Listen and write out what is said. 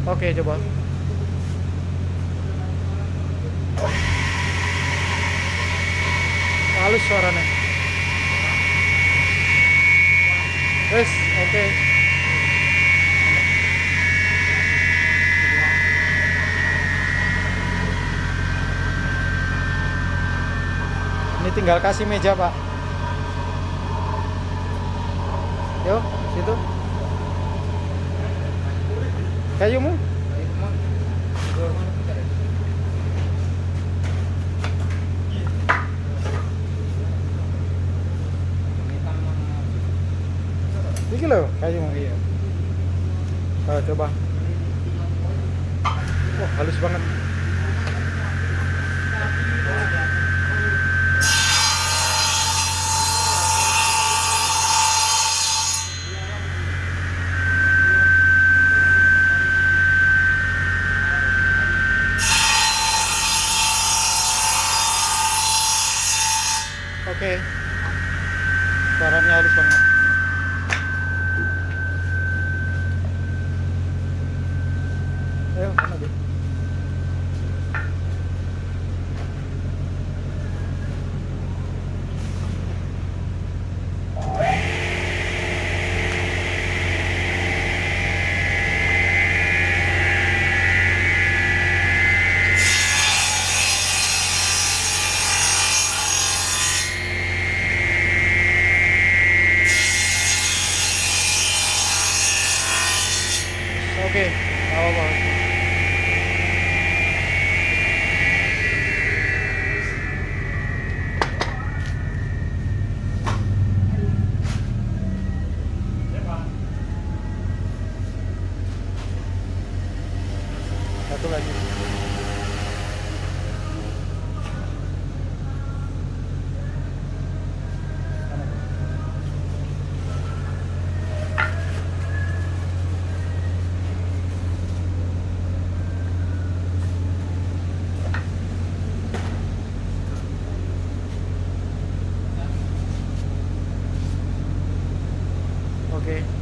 Oke, coba. Halus suaranya. Wes, oke. Ini tinggal kasih meja, Pak. Yuk, situ. Kayumu? Iki loh, kayumu. Iya. Coba. Wah, halus banget. Oke. Suaranya halus banget. Ayo, mana deh? Oke, nggak apa-apa. Satu lagi. Oke.